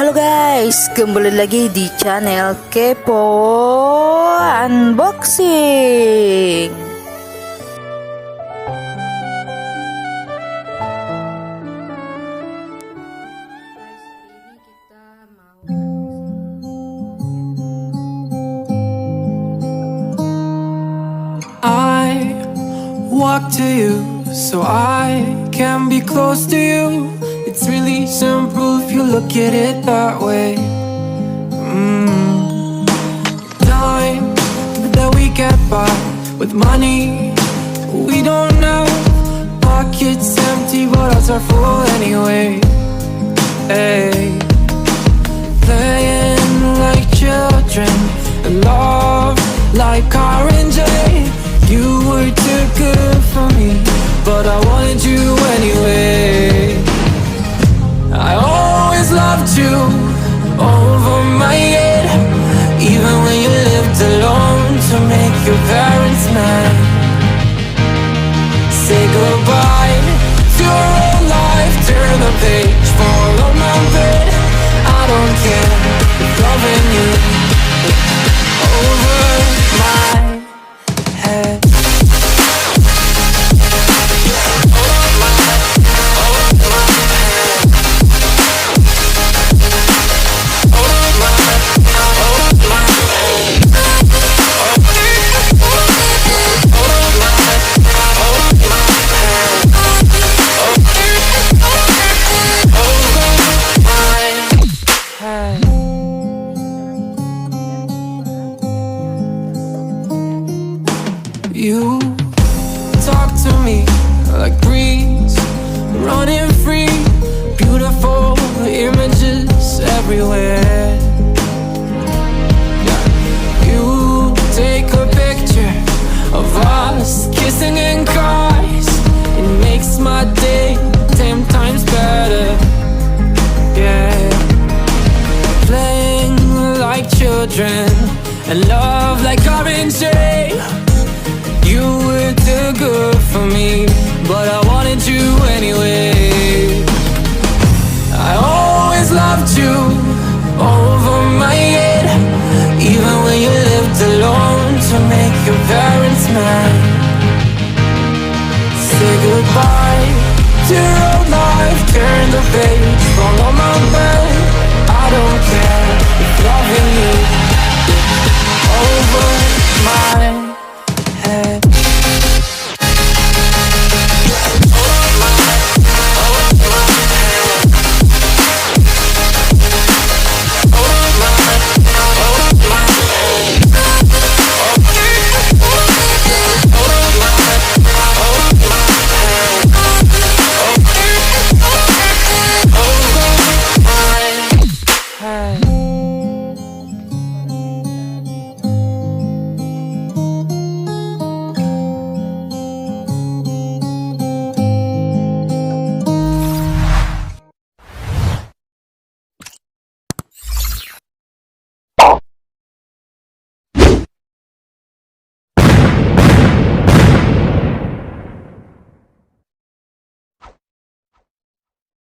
Halo guys, kembali lagi di channel Kepo Unboxing. I walk to you so I can be close to you. It's really simple if you look at it that way. Time that we get by with money we don't know. Pockets empty but ours are full anyway. Hey. Playing like children and love like R&J. You were too good for me, but I wanted you anyway. I always loved you over my head, even when you lived alone to make your parents mad. Say goodbye to your old life, turn the page, fall on my bed. I don't care if loving you over my head. You talk to me like breeze, running free, beautiful images everywhere. You take a picture of us kissing in cars, it makes my day 10 times better. Yeah, playing like children and love like R&J. You were too good for me, but I wanted you anyway. I always loved you over my head, even when you lived alone to make your parents mad. Say goodbye to your old life.